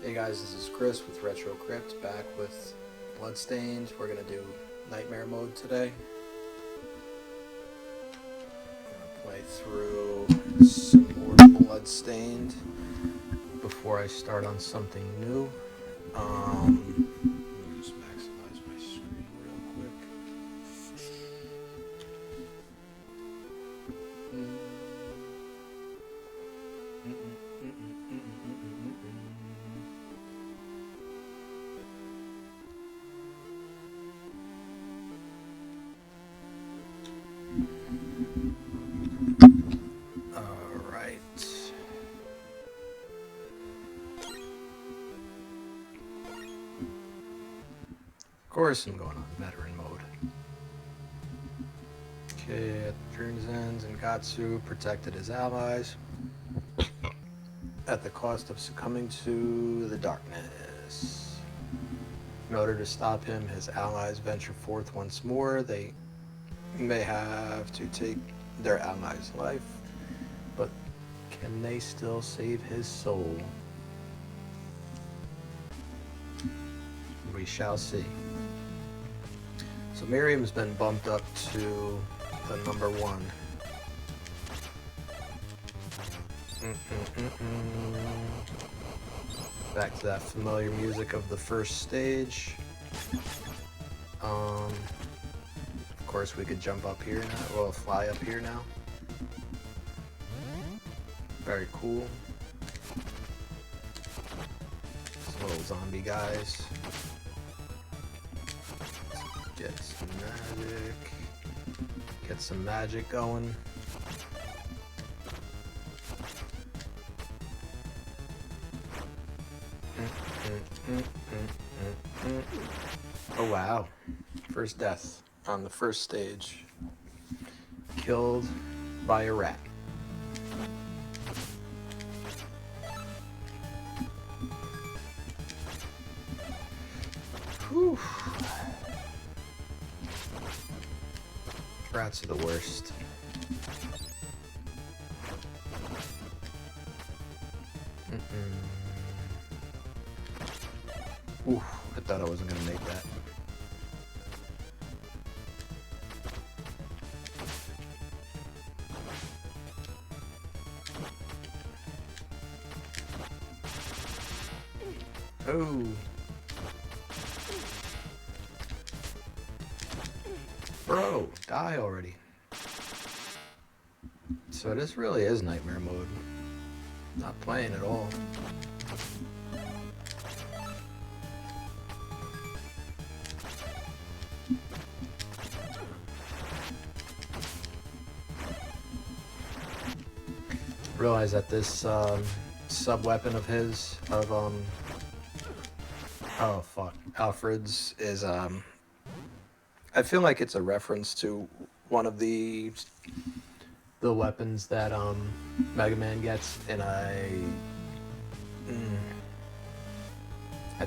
Hey guys, this is Chris with Retro Crypt, back with Bloodstained. We're gonna do Nightmare mode today. I'm gonna play through some more Bloodstained before I start on something new. Let me just maximize my screen real quick. Alright. Of course I'm going on veteran mode. Okay, at the journey's end, Zangatsu protected his allies at the cost of succumbing to the darkness. In order to stop him, his allies venture forth once more. They may have to take their allies' life, but can they still save his soul? We shall see. So Miriam's been bumped up to the number 1. Back to that familiar music of the first stage. Of course we could jump up here now, well, fly up here now. Very cool. Some little zombie guys. Get some magic. Get some magic going. Oh wow. First death on the first stage. Killed by a rat. Whew. Rats are the worst. Ooh, I thought I wasn't gonna make that. Oh. Bro, die already. So this really is Nightmare mode. Not playing at all. Realize that this sub-weapon of his, of oh fuck, Alfred's is I feel like it's a reference to one of the weapons that Mega Man gets in I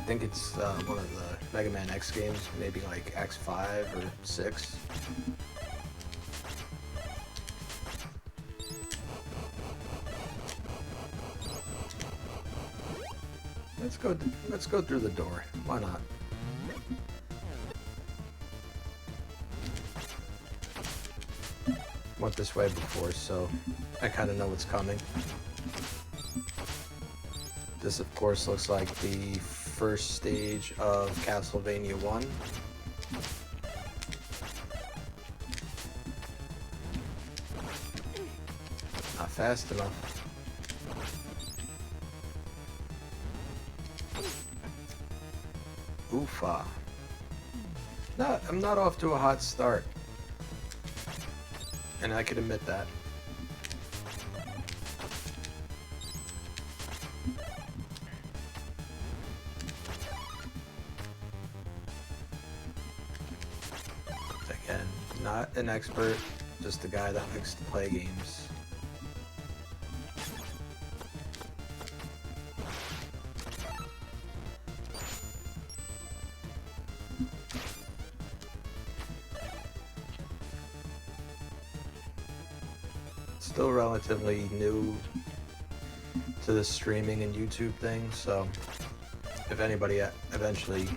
think it's one of the Mega Man X games, maybe like X5 or 6. Let's go through the door. Why not? Went this way before, so I kind of know what's coming. This, of course, looks like the first stage of Castlevania 1. Not fast enough. Oofa. No, I'm not off to a hot start. And I could admit that. Again, not an expert, just a guy that likes to play games. Still relatively new to the streaming and YouTube thing, so if anybody eventually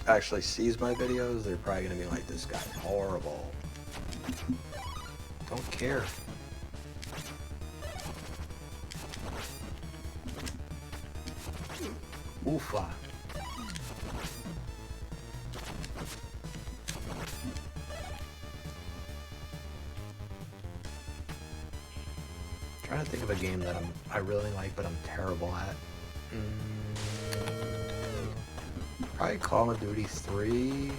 actually sees my videos, they're probably gonna be like, this guy's horrible. Don't care. Oofa. Trying to think of a game that I really like, but I'm terrible at. Probably Call of Duty 3.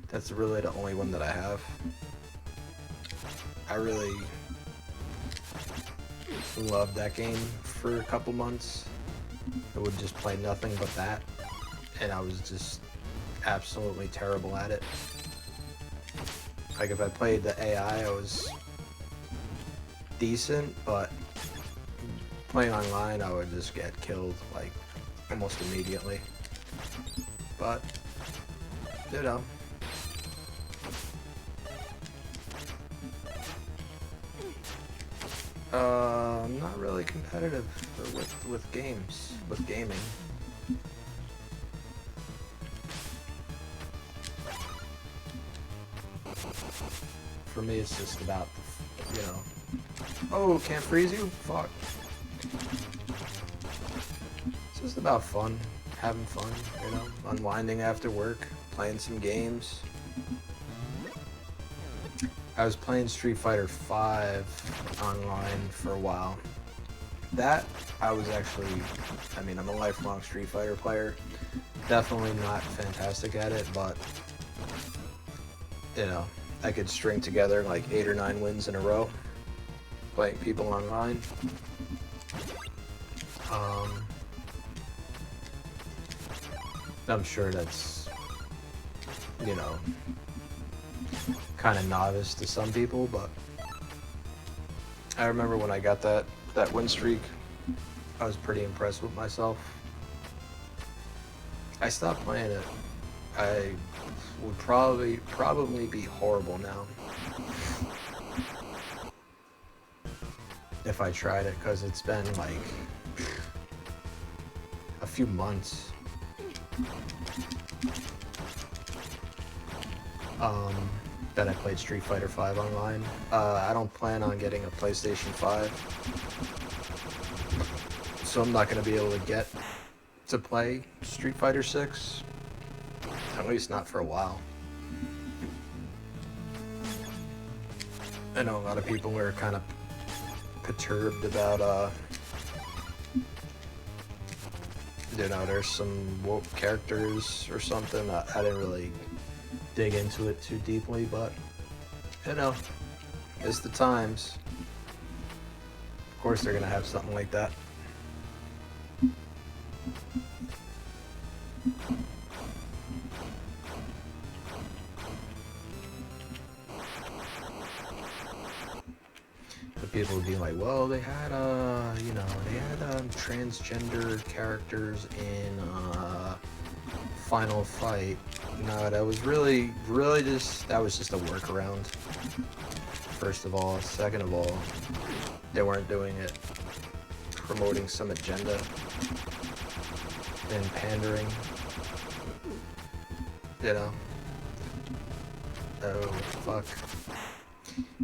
That's really the only one that I have. I really loved that game for a couple months. I would just play nothing but that, and I was just absolutely terrible at it. Like if I played the AI, I was decent, but playing online, I would just get killed like almost immediately. But you know, I'm not really competitive with games, with gaming. For me, it's just about, you know, oh, can't freeze you? Fuck. It's just about fun, having fun, you know, unwinding after work, playing some games. I was playing Street Fighter V online for a while. That, I was actually, I mean, I'm a lifelong Street Fighter player. Definitely not fantastic at it, but, you know, I could string together like 8 or 9 wins in a row playing people online. I'm sure that's, you know, kind of novice to some people, but I remember when I got that win streak, I was pretty impressed with myself. I stopped playing it. I would probably be horrible now if I tried it, because it's been like a few months. That I played Street Fighter V online. I don't plan on getting a PlayStation 5, so I'm not going to be able to get to play Street Fighter 6, at least not for a while. I know a lot of people are kind of perturbed about, you know, there's some woke characters or something. I didn't really dig into it too deeply, but, you know, it's the times. Of course they're gonna have something like that. The people would be like, well, they had, you know, they had transgender characters in Final Fight. No, that was really just, that was just a workaround. First of all. Second of all, they weren't doing it promoting some agenda and pandering, you know. Oh, fuck.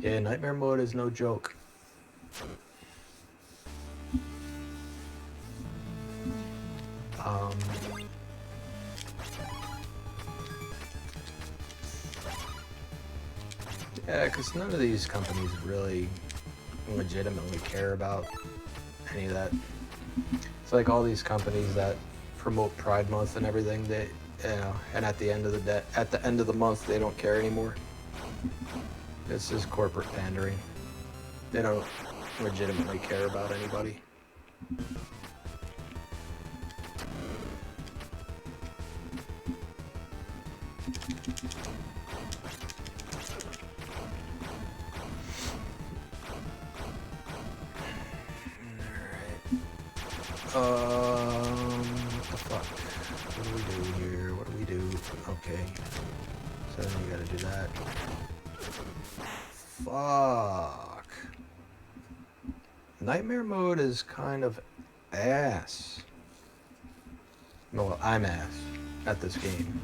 Yeah, Nightmare Mode is no joke. Yeah, because none of these companies really legitimately care about any of that. It's like all these companies that promote Pride Month and everything, they, you know, and at the end of the month, they don't care anymore. It's just corporate pandering. They don't legitimately care about anybody. What the fuck? What do we do here? What do we do? Okay. So then you gotta do that. Fuck. Nightmare Mode is kind of ass. well, I'm ass at this game.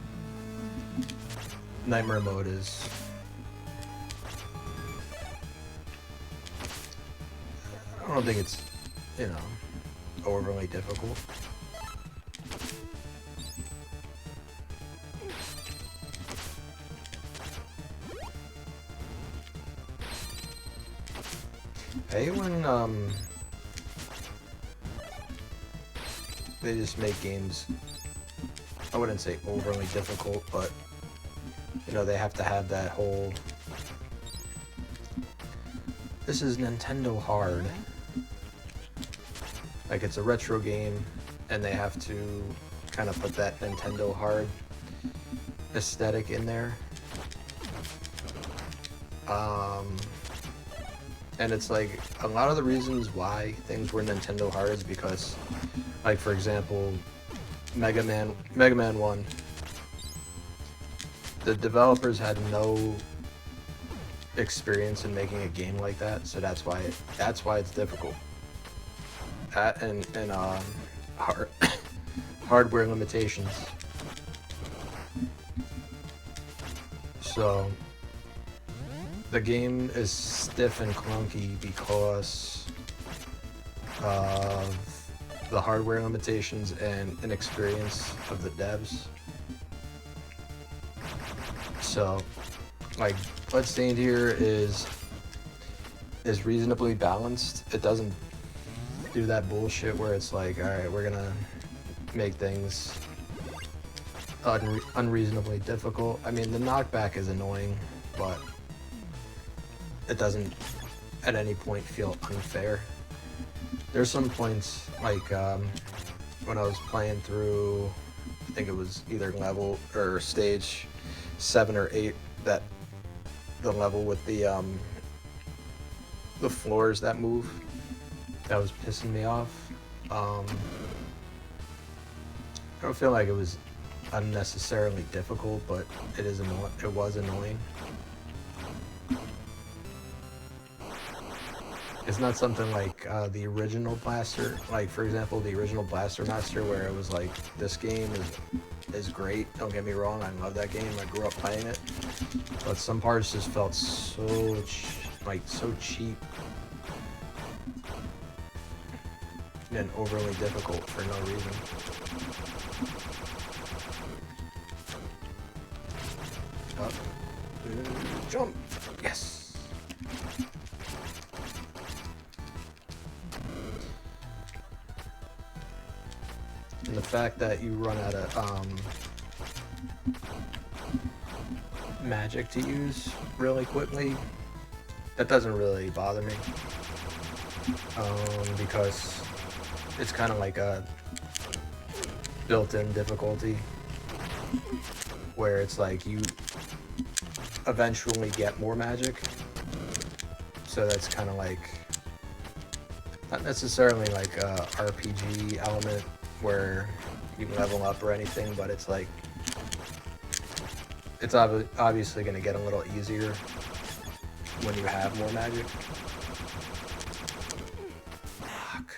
Nightmare mode is... I don't think it's, you know, overly difficult. I hate when, they just make games, I wouldn't say overly difficult, but, you know, they have to have that whole, this is Nintendo hard. Like, it's a retro game, and they have to kind of put that Nintendo hard aesthetic in there. And it's like, a lot of the reasons why things were Nintendo hard is because, like, for example, Mega Man 1, the developers had no experience in making a game like that, so that's why it's difficult. That and hardware limitations. So the game is stiff and clunky because of the hardware limitations and inexperience of the devs. So, like, Bloodstained here is reasonably balanced. It doesn't do that bullshit where it's like, alright, we're gonna make things unreasonably difficult. I mean, the knockback is annoying, but it doesn't at any point feel unfair. There's some points, like when I was playing through, I think it was either level or stage 7 or 8, that the level with the floors that move, that was pissing me off. I don't feel like it was unnecessarily difficult, but it was annoying. It's not something like the original Blaster, like, for example, the original Blaster Master, where it was like, this game is great, don't get me wrong, I love that game, I grew up playing it, but some parts just felt so cheap and overly difficult for no reason. Up, jump, yes! And the fact that you run out of magic to use really quickly, that doesn't really bother me, because it's kind of like a built-in difficulty where it's like you eventually get more magic, so that's kind of like not necessarily like a RPG element where you level up or anything, but it's like, it's obviously going to get a little easier when you have more magic. Fuck.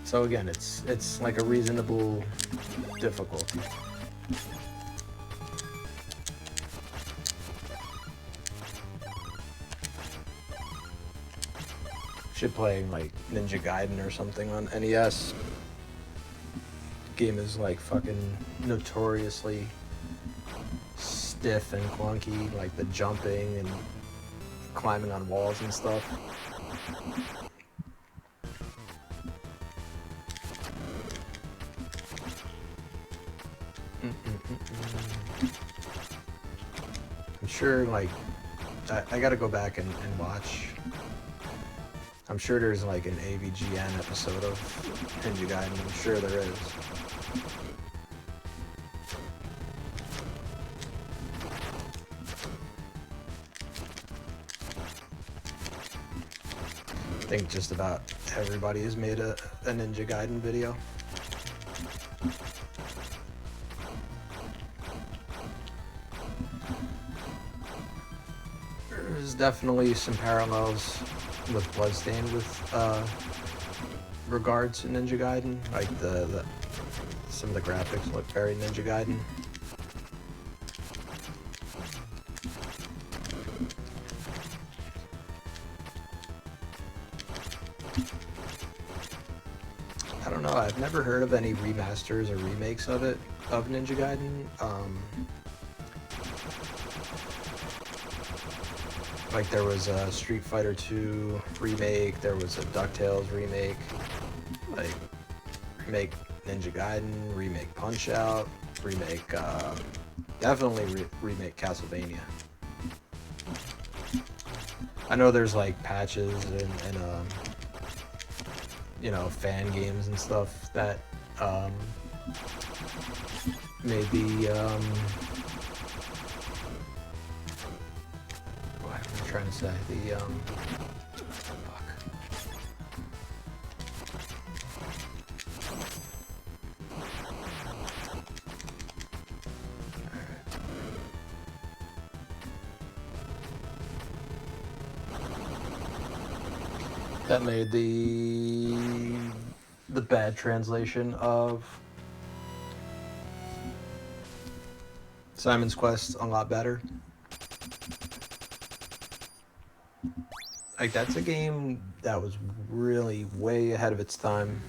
So again, it's like a reasonable difficulty. Should play like Ninja Gaiden or something on NES. Game is like fucking notoriously stiff and clunky, like the jumping and climbing on walls and stuff. I'm sure, like, I gotta go back and watch. I'm sure there's like an AVGN episode of Ninja Gaiden. I'm sure there is. I think just about everybody has made a Ninja Gaiden video. There's definitely some parallels with Bloodstained with regards to Ninja Gaiden. Like some of the graphics look very Ninja Gaiden. I don't know, I've never heard of any remasters or remakes of it, of Ninja Gaiden. Like there was a Street Fighter 2 remake, there was a DuckTales remake, like remake Ninja Gaiden, remake Punch-Out, remake, definitely remake Castlevania. I know there's like patches and you know, fan games and stuff that maybe what am I trying to say? The fuck. That made the bad translation of Simon's Quest a lot better. Like that's a game that was really way ahead of its time.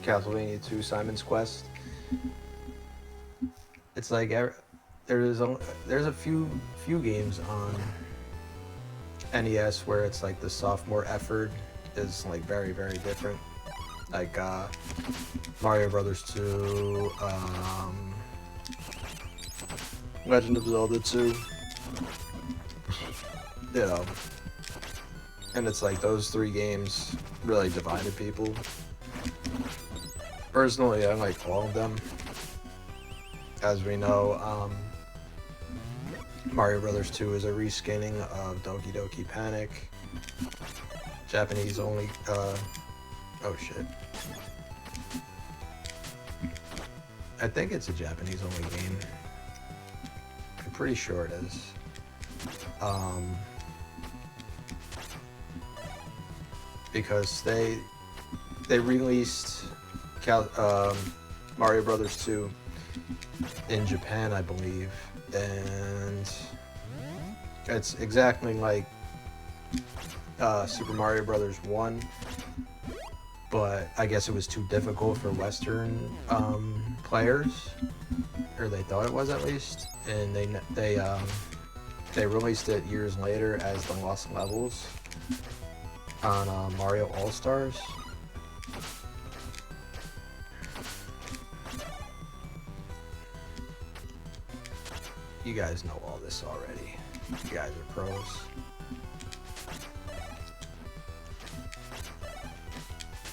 Castlevania 2 Simon's Quest. It's like there's a few games on NES where it's like the sophomore effort is like very, very different. Like Mario Brothers 2, Legend of Zelda 2, you know. And it's like those three games really divided people. Personally, I like all of them. As we know, Mario Brothers 2 is a reskinning of Doki Doki Panic. Japanese only, oh shit. I think it's a Japanese only game. I'm pretty sure it is. Because they released Mario Brothers 2 in Japan, I believe, and it's exactly like Super Mario Brothers 1, but I guess it was too difficult for Western players, or they thought it was at least, and they released it years later as the Lost Levels on Mario All-Stars. You guys know all this already. You guys are pros.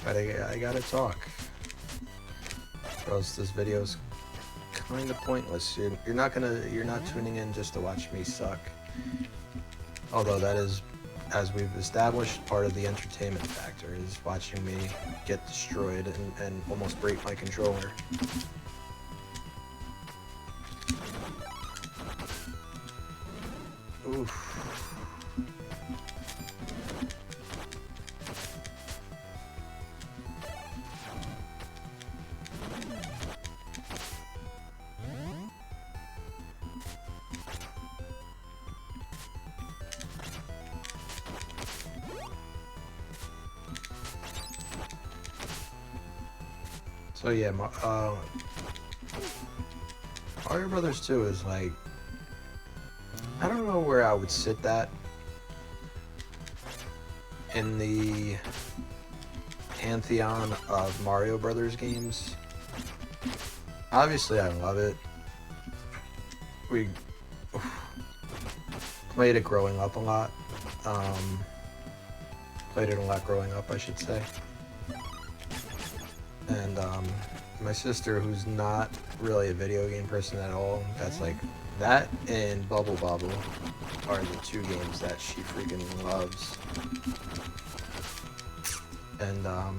But I gotta talk. Or else this video's kind of pointless. You're not tuning in just to watch me suck. Although that is, as we've established, part of the entertainment factor is watching me get destroyed and almost break my controller. Oof. So yeah, Mario Brothers 2 is like, I don't know where I would sit that in the pantheon of Mario Brothers games. Obviously, I love it. We played it growing up a lot. Played it a lot growing up, I should say. And my sister, who's not really a video game person at all, that's like, that and Bubble Bobble are the two games that she freaking loves. And I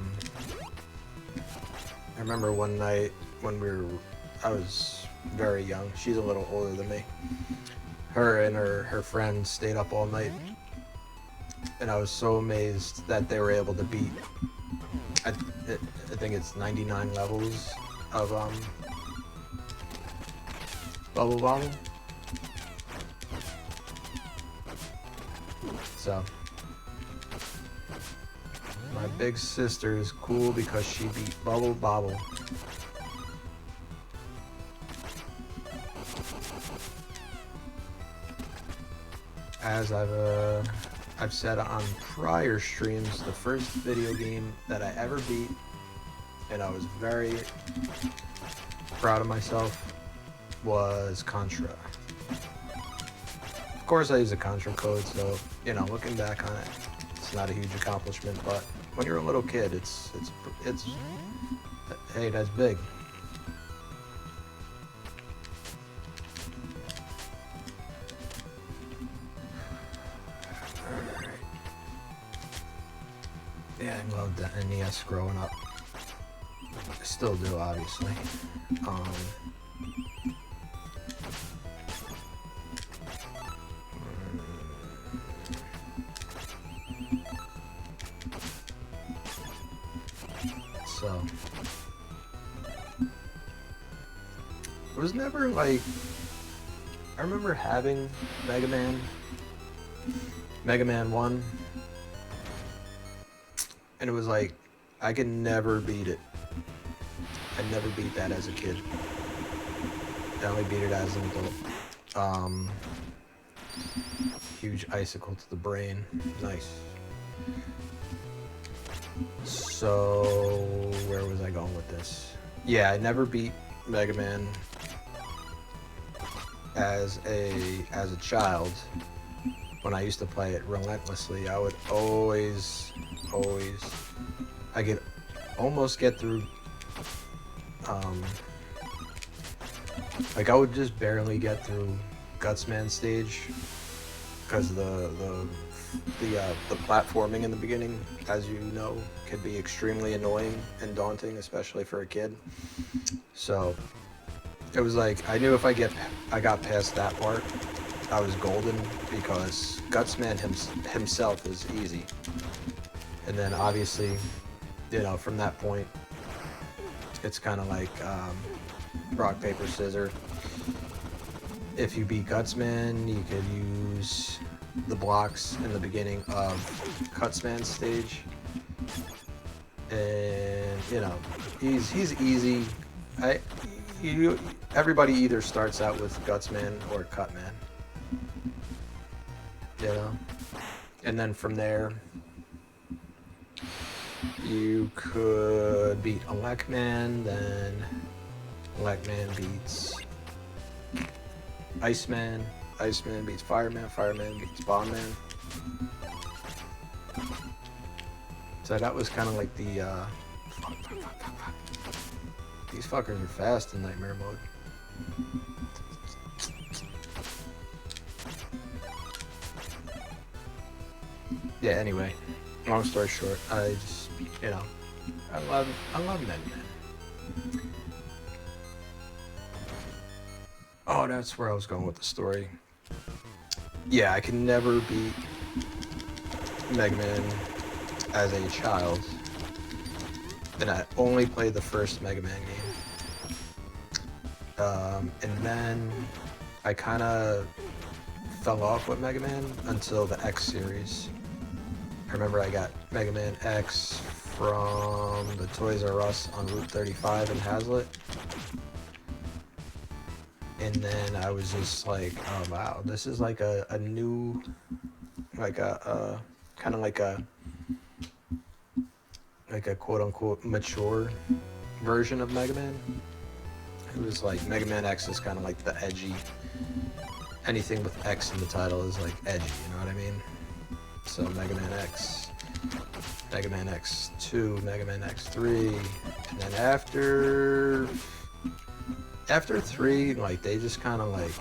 remember one night when I was very young, she's a little older than me. Her and her friend stayed up all night and I was so amazed that they were able to beat. I think it's 99 levels of Bubble Bobble. So my big sister is cool because she beat Bubble Bobble. As I've said on prior streams, the first video game that I ever beat, and I was very proud of myself, was Contra. Of course I use a Contra code, so, you know, looking back on it, it's not a huge accomplishment, but when you're a little kid, it's hey, that's big. Yeah, I loved the NES growing up. I still do, obviously. So it was never like, I remember having Mega Man 1, and it was like, I could never beat it. I never beat that as a kid. I only beat it as an adult. Huge icicle to the brain. Nice. So, where was I going with this? Yeah, I never beat Mega Man as a child. When I used to play it relentlessly, I would always, I could almost get through, like I would just barely get through Gutsman stage, because the platforming in the beginning, as you know, can be extremely annoying and daunting, especially for a kid. So it was like, I knew if I got past that part, I was golden, because Gutsman himself is easy. And then obviously, you know, from that point, it's kind of like rock, paper, scissors. If you beat Gutsman, you could use the blocks in the beginning of Gutsman's stage. And, you know, he's easy. Everybody either starts out with Gutsman or Cutman. You know? And then from there, you could beat Elecman, then Elecman beats Iceman, Iceman beats Fireman, Fireman beats Bombman. So that was kind of like the, these fuckers are fast in Nightmare mode. Yeah, anyway, long story short, I just, you know, I love Mega Man. Oh, that's where I was going with the story. Yeah, I can never beat Mega Man as a child. And I only played the first Mega Man game. And then I kind of fell off with Mega Man until the X series. I remember I got Mega Man X from the Toys R Us on Route 35 in Hazlitt. And then I was just like, oh wow, this is like a new, like a kind of like a quote unquote mature version of Mega Man. It was like Mega Man X is kind of like the edgy, anything with X in the title is like edgy, you know what I mean? So Mega Man X, Mega Man X2, Mega Man X3, and then after 3, like they just kind of like,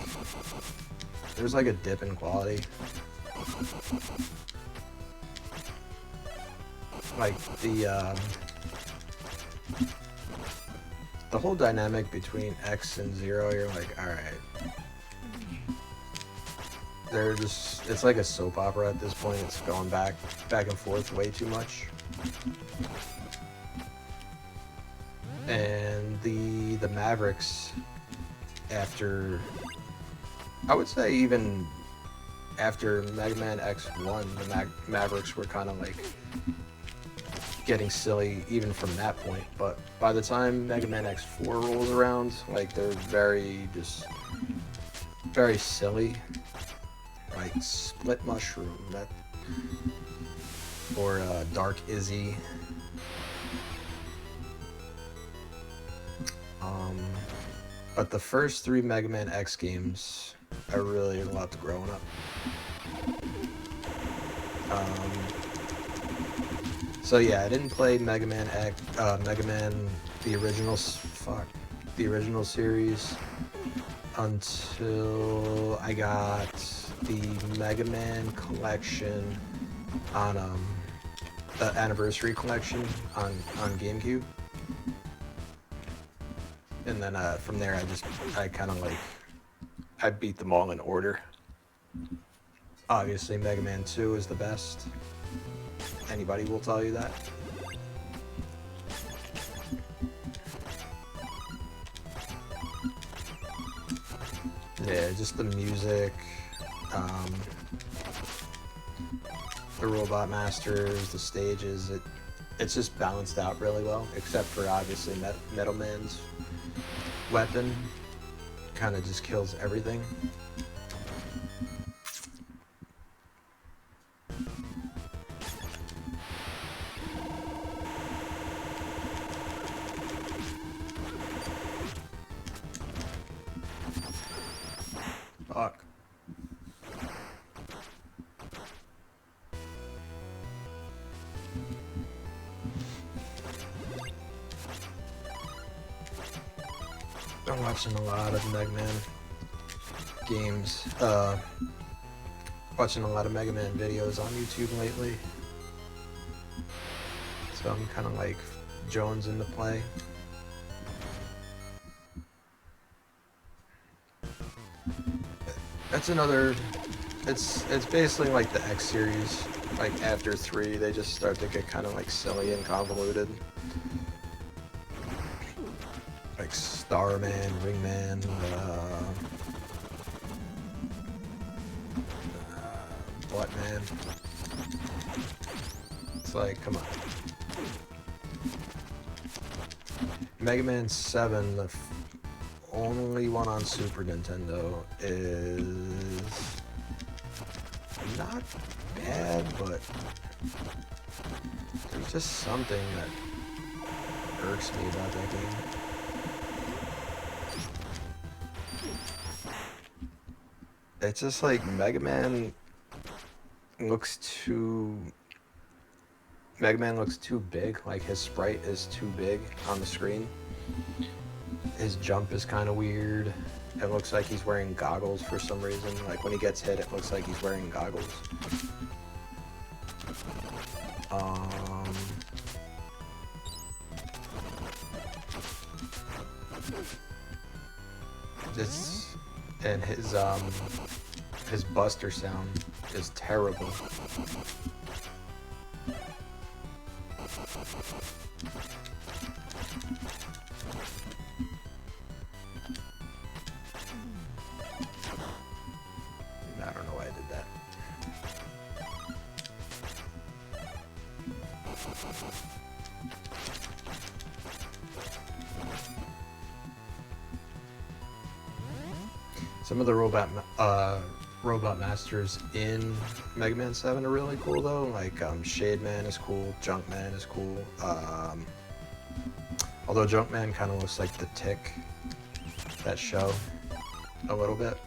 there's like a dip in quality. Like the whole dynamic between X and Zero, you're like, all right, they're just, it's like a soap opera at this point. It's going back and forth way too much. And the Mavericks, after, I would say even after Mega Man X1, the Mavericks were kind of like getting silly even from that point. But by the time Mega Man X4 rolls around, like they're very silly. Like Split Mushroom, that, or Dark Izzy. But the first 3 Mega Man X games, I really loved growing up. So yeah, I didn't play Mega Man X, Mega Man, the original series until I got the Mega Man collection on the Anniversary collection on GameCube. And then from there, I kind of like, I beat them all in order. Obviously, Mega Man 2 is the best. Anybody will tell you that. Yeah, just the music, the Robot Masters, the stages, it's just balanced out really well, except for obviously Metal Man's weapon kind of just kills everything. Fuck. I'm watching a lot of Mega Man games, watching a lot of Mega Man videos on YouTube lately. So I'm kind of like Jones in the play. That's another, it's basically like the X series. Like after 3, they just start to get kind of like silly and convoluted. Like Starman, Wingman, Buttman. It's like, come on. Mega Man 7, the only one on Super Nintendo, is not bad, but there's just something that irks me about that game. It's just like Mega Man looks too big. Like his sprite is too big on the screen. His jump is kind of weird. It looks like he's wearing goggles for some reason. Like when he gets hit, it looks like he's wearing goggles. And his Buster sound is terrible. I don't know why I did that. Some of the robot masters in Mega Man 7 are really cool though. Like Shade Man is cool, Junk Man is cool. Although Junk Man kind of looks like the Tick, that show, a little bit.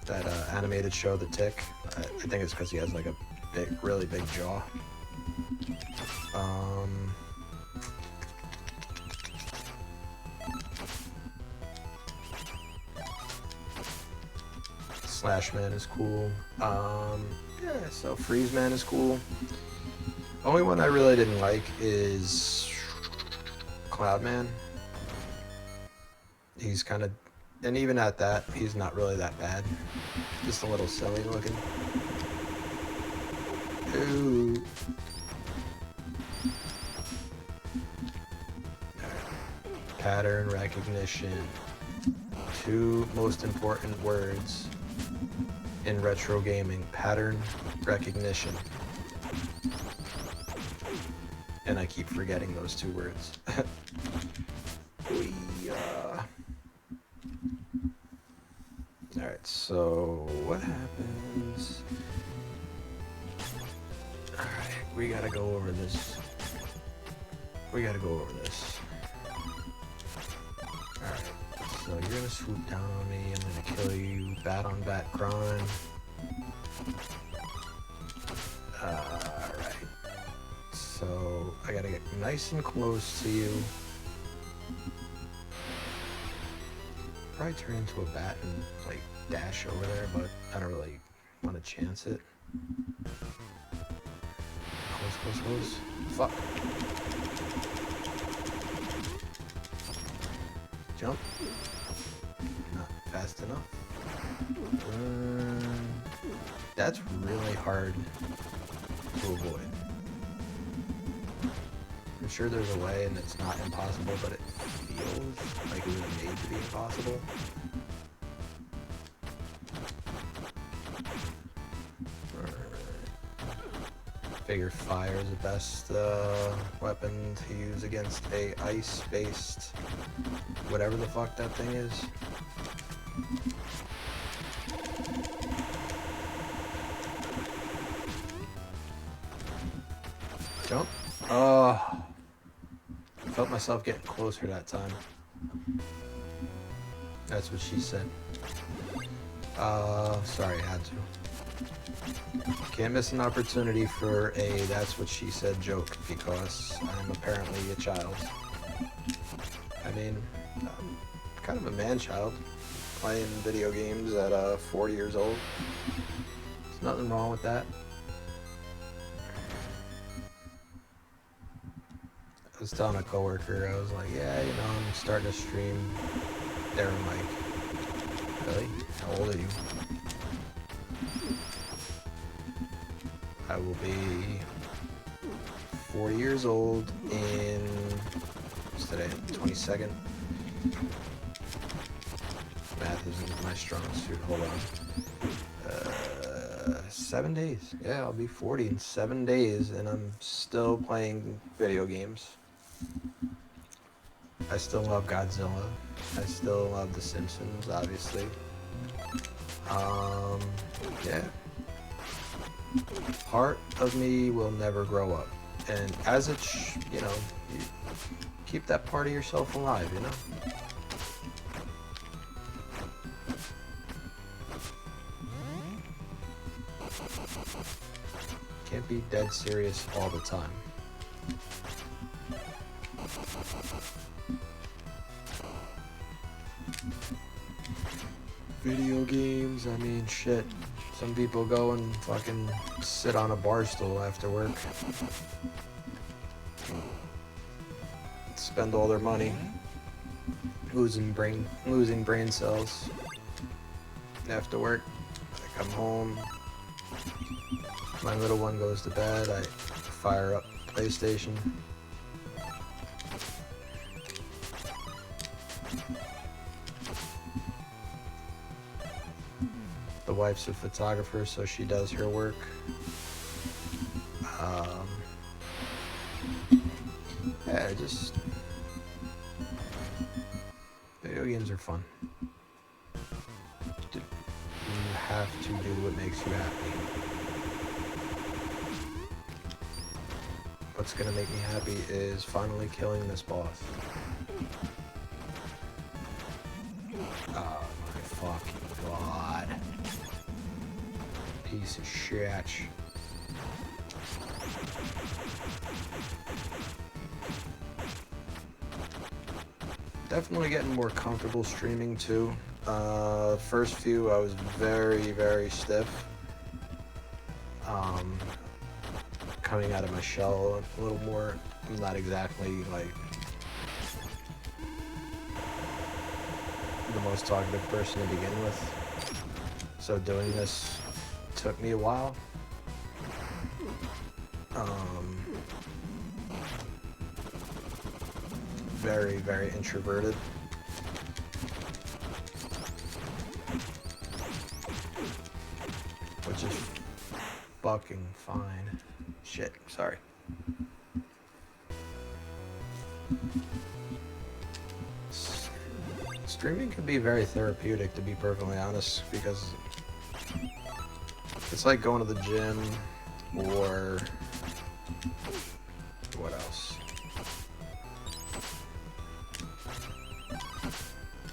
That animated show, The Tick. I think it's because he has like a really big jaw. Slash Man is cool. Yeah, so Freeze Man is cool. Only one I really didn't like is Cloud Man. He's kind of And even at that, he's not really that bad. Just a little silly looking. Ooh. Pattern recognition. Two most important words in retro gaming. Pattern recognition. And I keep forgetting those two words. Alright, so what happens? Alright, we gotta go over this. Alright, so you're gonna swoop down on me, I'm gonna kill you, bat on bat crime. Alright, so I gotta get nice and close to you. Probably turn into a bat and like dash over there, but I don't really want to chance it. Close. Fuck. Jump. Not fast enough. That's really hard to avoid. I'm sure there's a way and it's not impossible, but it feels like it was made to be impossible. Figure fire is the best weapon to use against a ice-based whatever the fuck that thing is. Jump. Oh. I felt myself getting closer that time. That's what she said. Sorry, I had to. Can't miss an opportunity for a that's what she said joke because I'm apparently a child. I mean, I'm kind of a man-child playing video games at 40 years old. There's nothing wrong with that. I was telling a coworker, I was like, yeah, you know, I'm starting to stream. They're like, really? How old are you? I will be 40 years old in, what's today, 22nd? Math isn't my strong suit, hold on. 7 days. Yeah, I'll be 40 in 7 days and I'm still playing video games. I still love Godzilla. I still love The Simpsons, obviously. Yeah. Part of me will never grow up. And as it, you know, you keep that part of yourself alive, you know? Can't be dead serious all the time. Video games, I mean, shit. Some people go and fucking sit on a bar stool after work. Spend all their money. Losing brain cells. After work, I come home. My little one goes to bed. I fire up PlayStation. The wife's a photographer, so she does her work. Yeah, just video games are fun. You have to do what makes you happy. What's gonna make me happy is finally killing this boss. Oh my fucking god. Piece of shit. Definitely getting more comfortable streaming too. First few I was very, very stiff. Coming out of my shell a little more. I'm not exactly like the most talkative person to begin with. So doing this took me a while. Very, very introverted. Which is fucking fine. Shit, sorry. Streaming can be very therapeutic, to be perfectly honest, because it's like going to the gym or what else?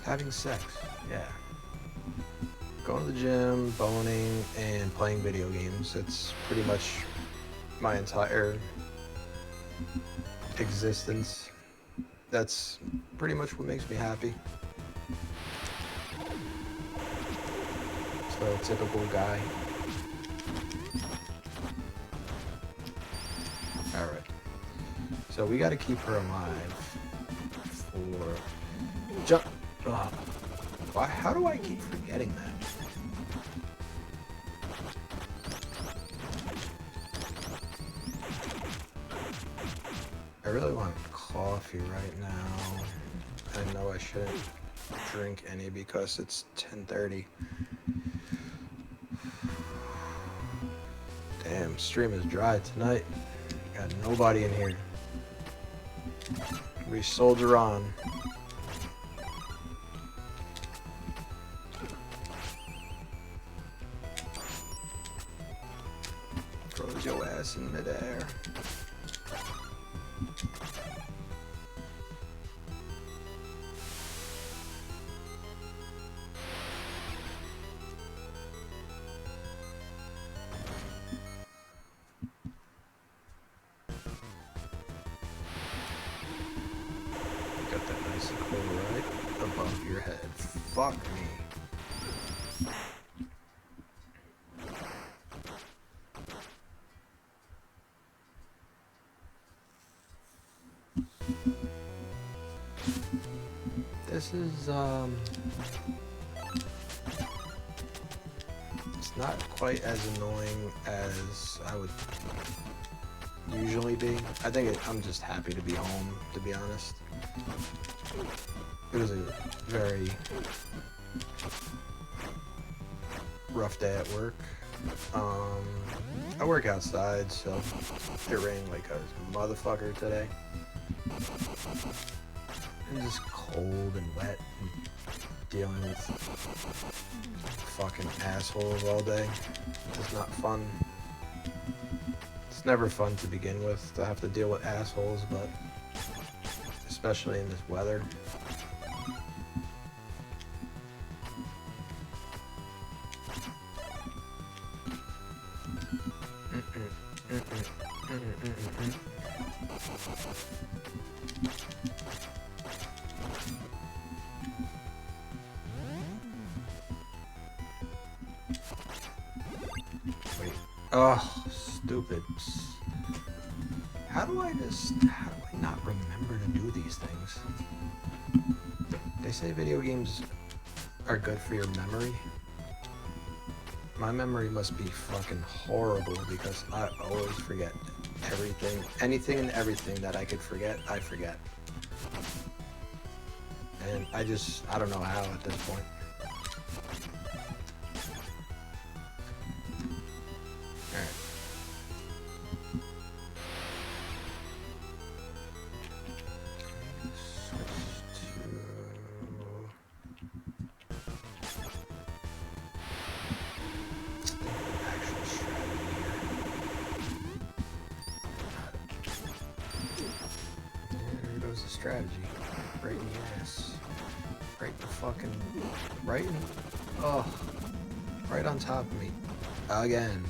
Having sex, yeah. Going to the gym, boning, and playing video games. It's pretty much my entire existence. That's pretty much what makes me happy. So, typical guy. Alright. So, we gotta keep her alive for... Jump! Ugh. Why? How do I keep forgetting that? I really want coffee right now. I know I shouldn't drink any because it's 10:30. Damn, stream is dry tonight. Got nobody in here. We soldier on. Throws your ass in midair. Got that icicle right above your head. Fuck me. This is, it's not quite as annoying as I would usually be. I think I'm just happy to be home, to be honest. It was a very rough day at work. I work outside, so it rained like a motherfucker today. It was just cold and wet and dealing with fucking assholes all day. It's not fun. It's never fun to begin with to have to deal with assholes, but especially in this weather. Wait. Oh, stupid. How do I not remember to do these things? They say video games are good for your memory. My memory must be fucking horrible because I always forget everything. Anything and everything that I could forget, I forget. And I don't know how at this point. Alright. Strategy. Right in the ass. Right in the fucking... Right in... Oh. Right on top of me. Again.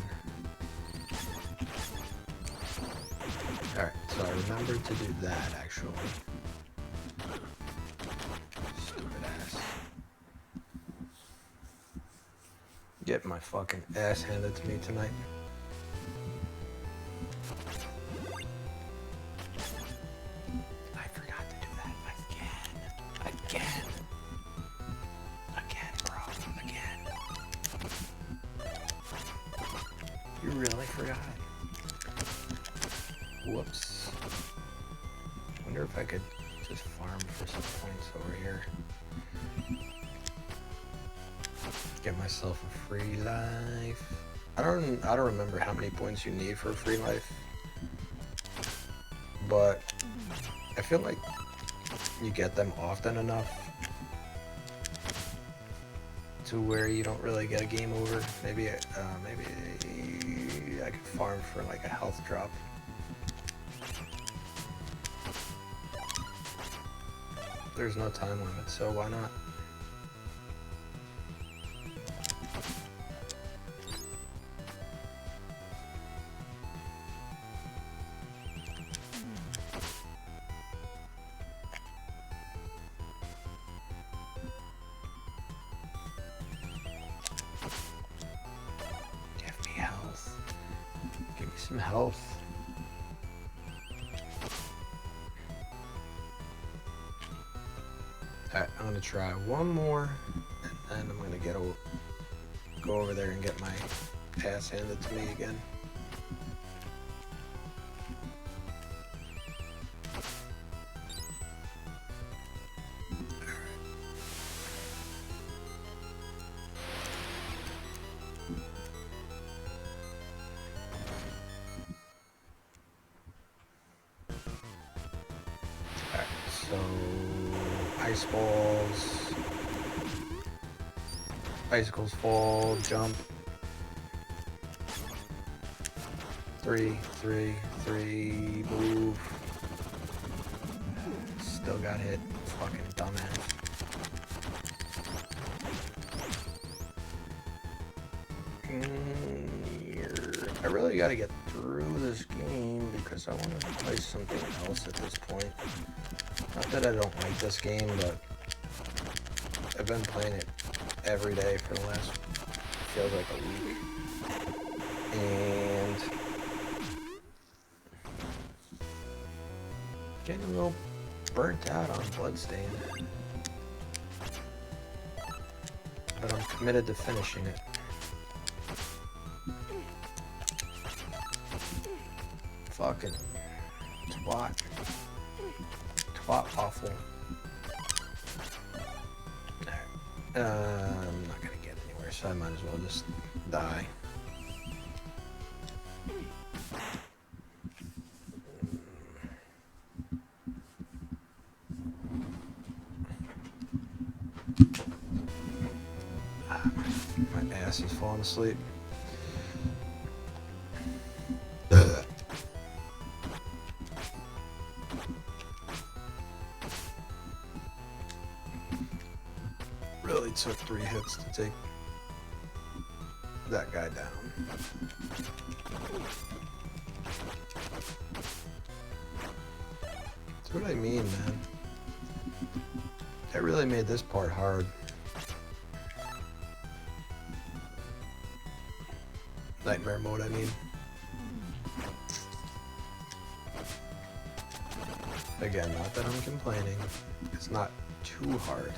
Alright, so I remembered to do that, actually. Stupid ass. Get my fucking ass handed to me tonight. games. Wonder if I could just farm for some points over here. Get myself a free life. I don't remember how many points you need for a free life, but I feel like you get them often enough to where you don't really get a game over. Maybe I could farm for like a health drop. There's no time limit, so why not? Some health. Alright, I'm gonna try one more, and then I'm gonna go over there and get my ass handed to me again. So, ice balls, icicles fall, jump. 3, 3, 3, move. Still got hit, fucking dumbass. I really gotta get through this game because I want to play something else at this point. Not that I don't like this game, but I've been playing it every day for the last, feels like a week. And getting a little burnt out on Bloodstained. But I'm committed to finishing it. Fucking twat. Twat awful. I'm not gonna get anywhere, so I might as well just die. My ass is falling asleep. Really took 3 hits to take that guy down. That's what I mean, man. That really made this part hard. Nightmare mode, I mean. Again, not that I'm complaining. It's not too hard.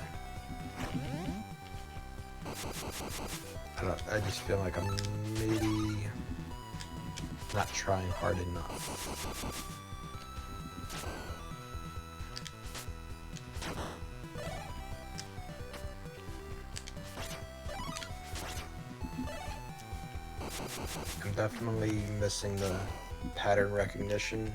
I just feel like I'm maybe not trying hard enough. I'm definitely missing the pattern recognition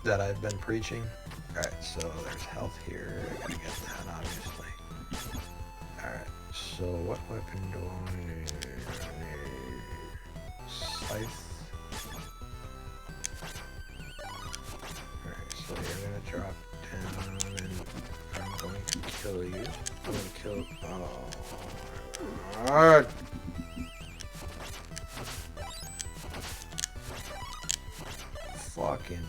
that I've been preaching. Alright, so there's health here. I gotta get that, obviously. Alright, so what weapon do I need? Scythe. Alright, so you're gonna drop down and I'm going to kill you. I'm gonna kill... Oh... Fucking...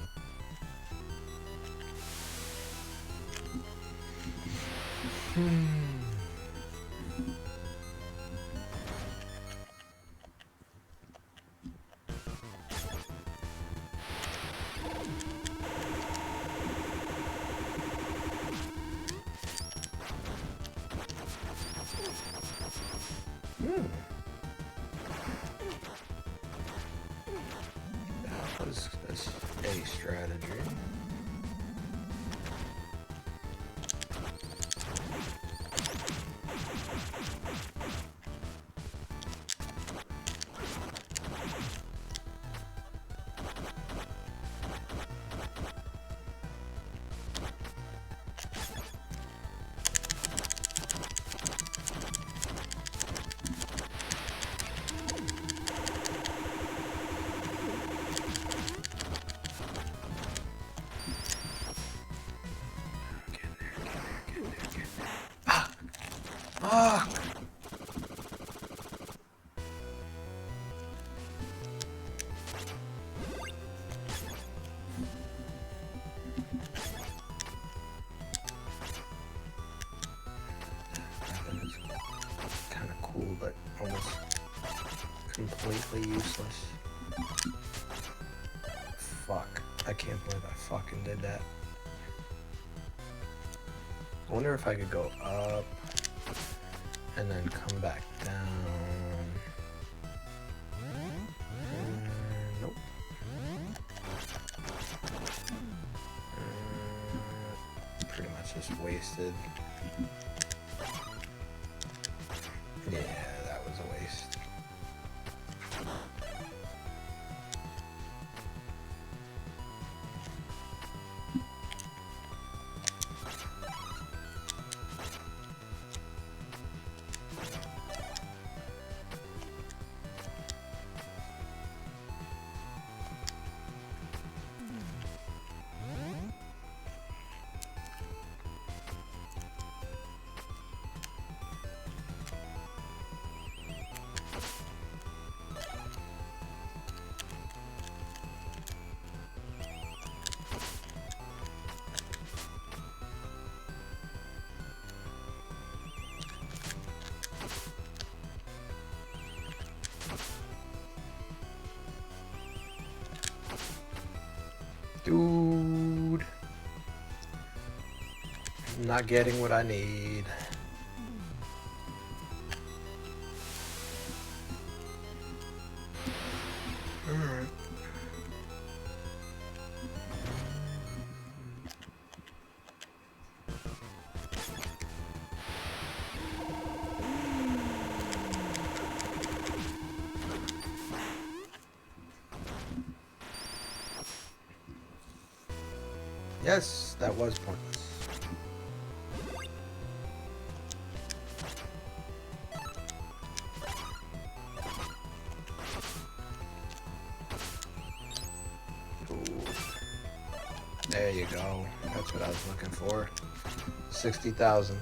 strategy. Ah! Kind of cool, but almost completely useless. Fuck. I can't believe I fucking did that. I wonder if I could go up and then come back down. Nope. Pretty much just wasted. Yeah, that was a waste. Dude, I'm not getting what I need. Alright. Yes, that was pointless. Ooh. There you go. That's what I was looking for. 60,000.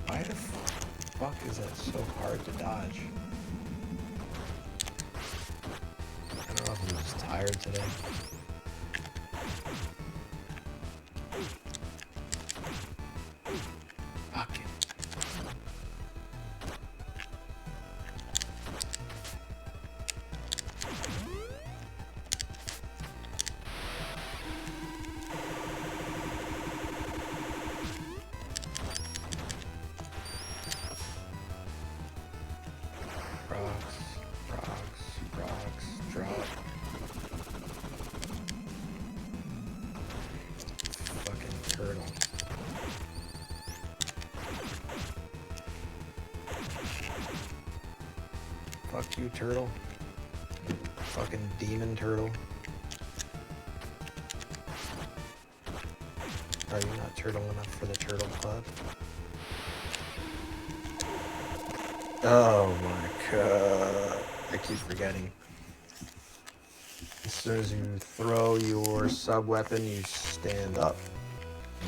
Why the fuck is that so hard to dodge? I don't know if I'm just tired today. Fuck it. Rocks, drop. Fucking turtle. Fuck you, turtle. Fucking demon turtle. Are you not turtle enough for the turtle club? Oh my god. I keep forgetting. As soon as you throw your sub-weapon, you stand up.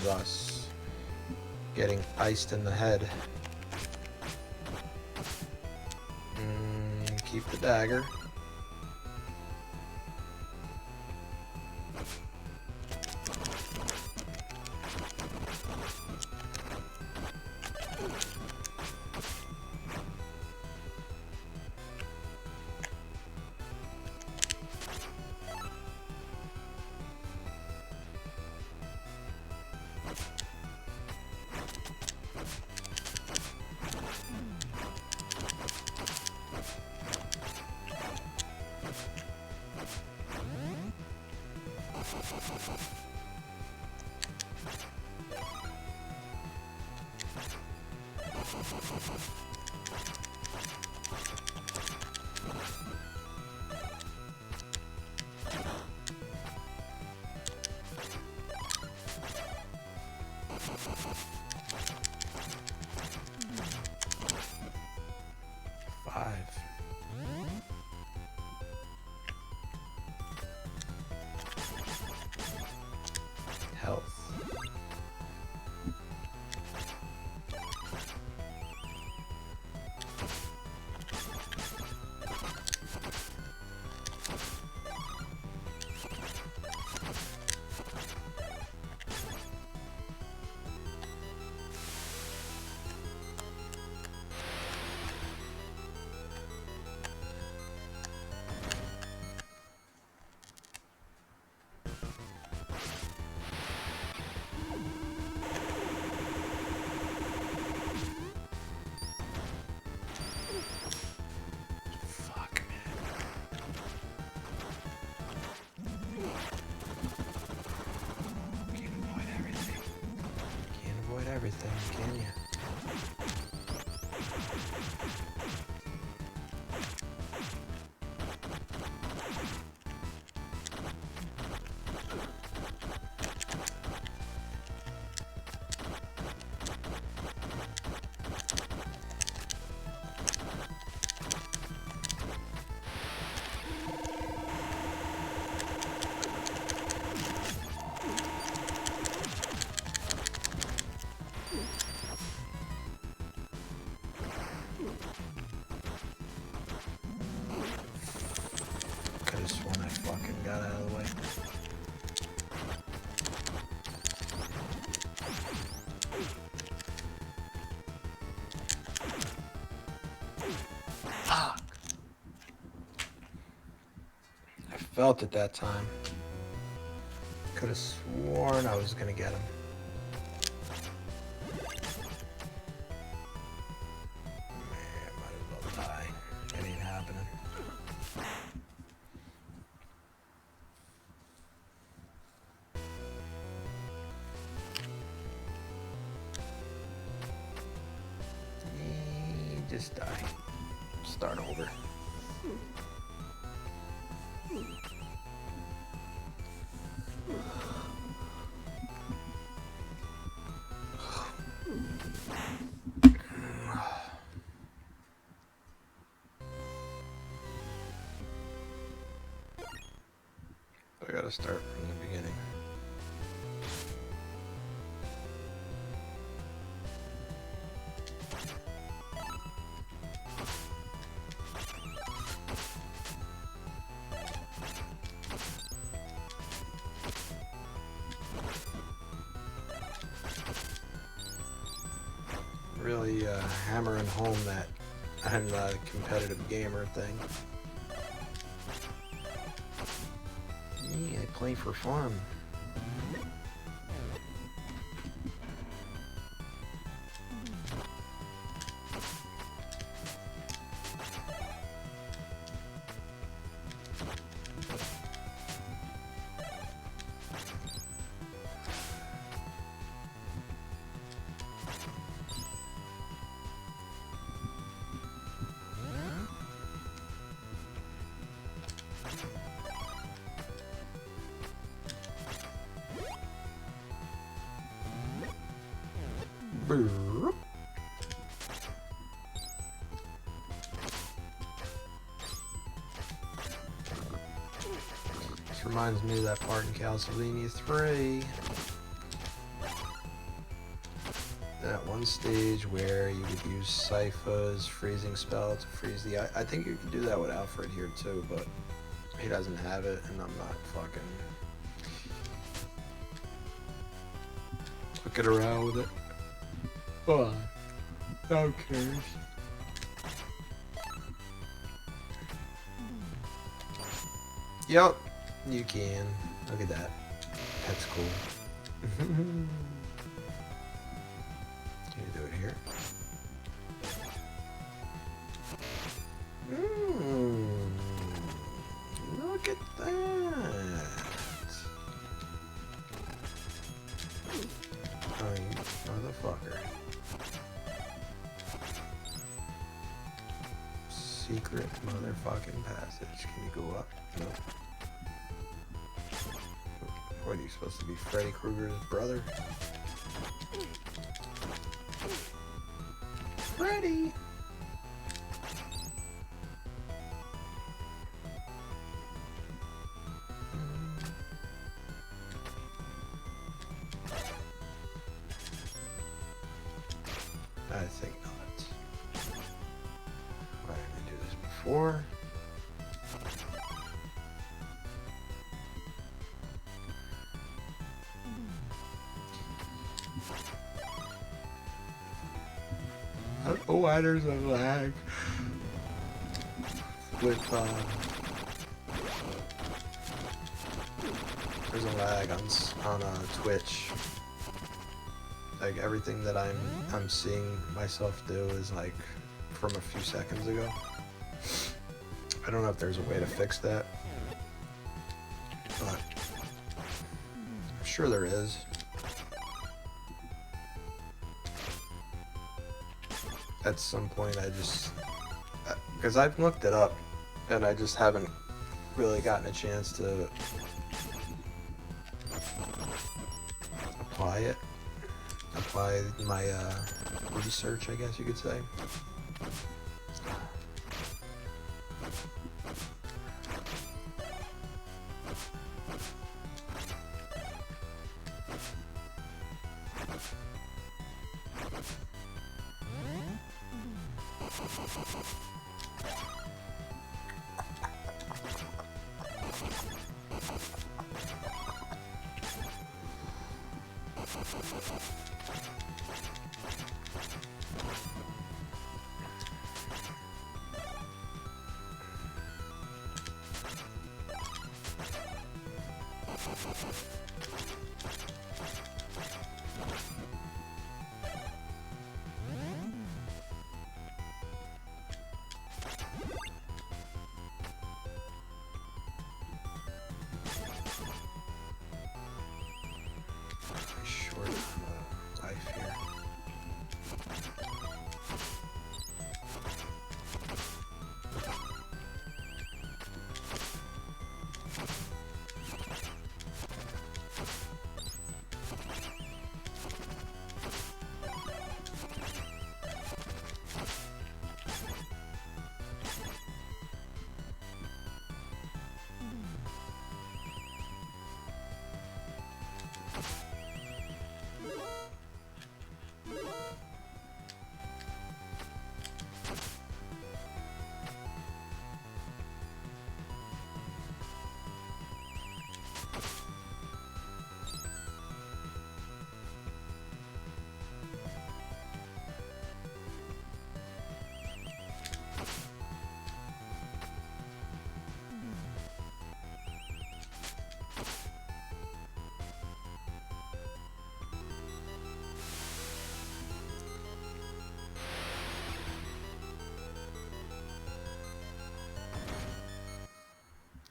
Thus, getting iced in the head. Keep the dagger. Five. Health. Fuck, man. Can't avoid everything. Can't avoid everything, can you? Could have sworn I fucking got out of the way. Fuck. I felt it that time. Could have sworn I was gonna get him. Man, might as well die. It ain't happening. Just die. Start over. I gotta start from the beginning. Really hammering home that I'm not a competitive gamer thing. Yeah, I play for fun. Brrr. This reminds me of that part in Castlevania 3. That one stage where you would use Sypha's freezing spell to freeze the ice. I think you can do that with Alfred here too, but he doesn't have it, and I'm not fucking looking around with it. Oh, who cares? Yup, you can. Look at that. That's cool. Can you do it here? Look at that. Oh, you motherfucker. Secret motherfucking passage. Can you go up? No. What, are you supposed to be Freddy Krueger's brother? Freddy! I think not. Why didn't I do this before? I don't know why there's a lag with there's a lag on Twitch. Like everything that I'm seeing myself do is like from a few seconds ago. I don't know if there's a way to fix that, but I'm sure there is. At some point I just, because I've looked it up and I just haven't really gotten a chance to apply my research, I guess you could say.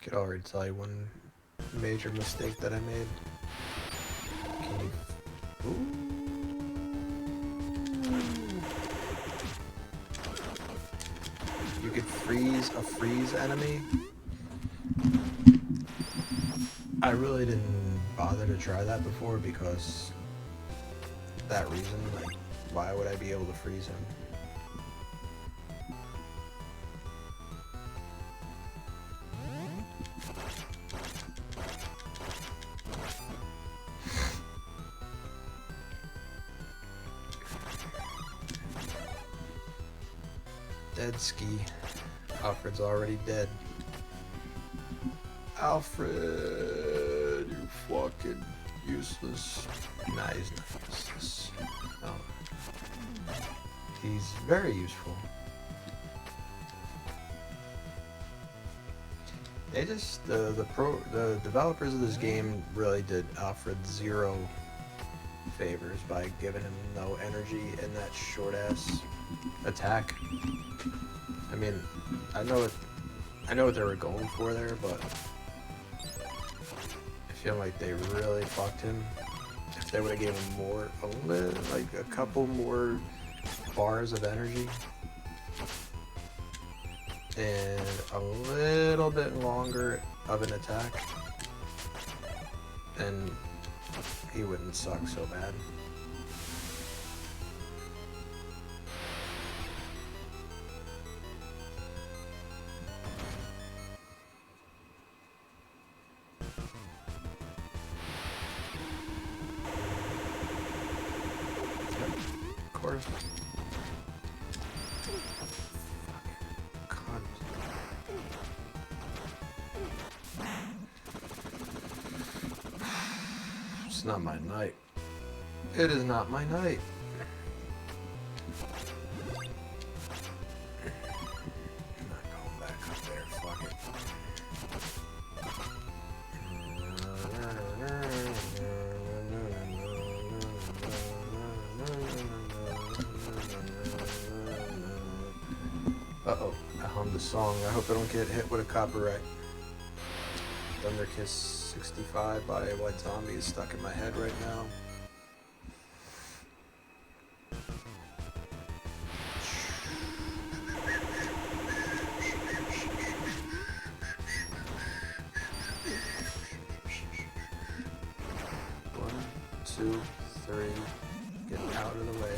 Could already tell you one major mistake that I made. Can you... Ooh. You could freeze a freeze enemy. I really didn't bother to try that before because that reason, like, why would I be able to freeze him? Dead ski. Alfred's already dead. Alfred, you fucking useless. Nah, he's not useless. No. He's very useful. They just the developers of this game really did Alfred zero favors by giving him no energy in that short ass attack. I mean, I know what they were going for there, but I feel like they really fucked him. If they would have given him more, like a couple more bars of energy and a little bit longer of an attack, then he wouldn't suck so bad. course. God. It's not my night. It is not my night. I'm not going back up there. Fuck it. Uh-oh, I hummed a song. I hope I don't get hit with a copyright. Thunder Kiss 65 by White Zombie is stuck in my head right now. One, two, three, get out of the way.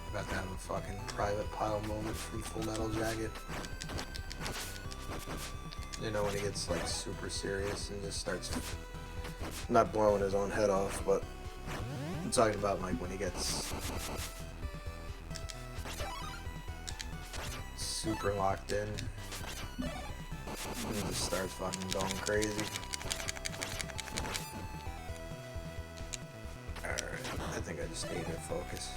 About to have a fucking private pile moment from Full Metal Jacket. You know, when he gets like super serious and just starts not blowing his own head off, but I'm talking about like when he gets super locked in and he just starts fucking going crazy. Alright, I think I just need to focus.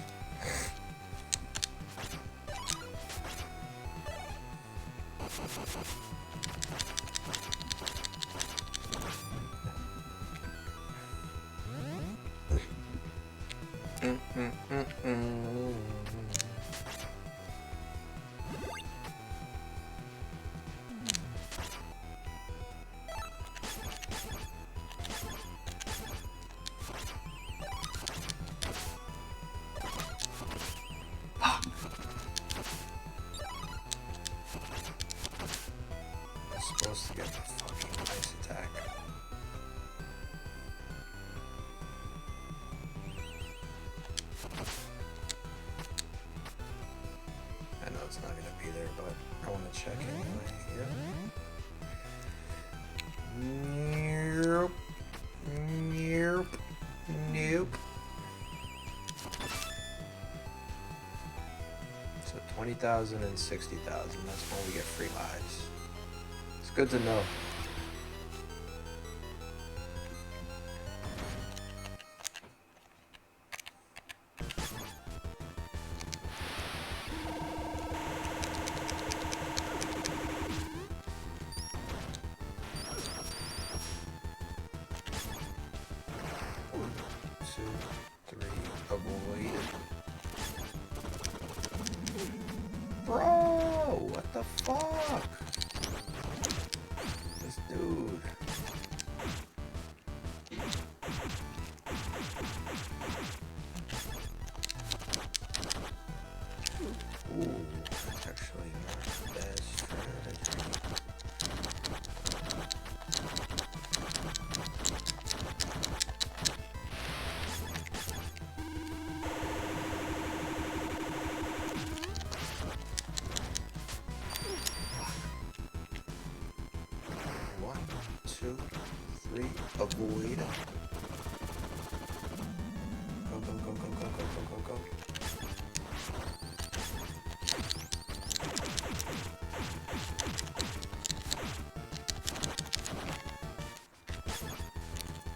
Supposed to get the fucking ice attack. I know it's not gonna be there, but I want to check anyway. Yep. Nope. Nope. So 20,000 and 60,000. That's when we get free lives. It's good to know. One, two, three, avoid. Bro, what the fuck? This dude. Ooh, that's actually not the best strategy. One, two, three, avoid. Go, go, go, go, go, go, go, go, go.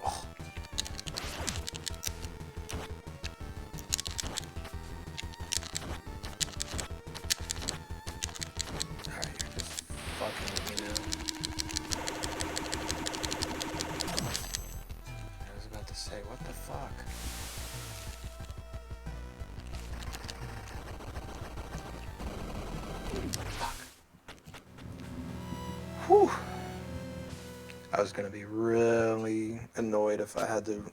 Oh. Alright, you're just fucking with me now. I was about to say, what the fuck? Fuck. Whew. I was gonna be really annoyed if I had to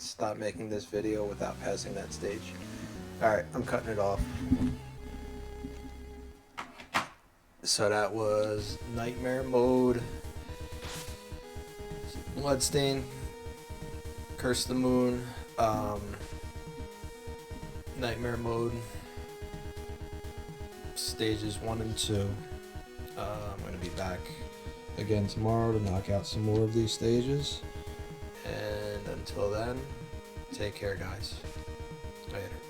stop making this video without passing that stage. Alright, I'm cutting it off. So that was Nightmare Mode, Bloodstain, Curse the Moon, Nightmare Mode, stages 1 and 2. I'm going to be back again tomorrow to knock out some more of these stages. And until then, take care, guys. Later.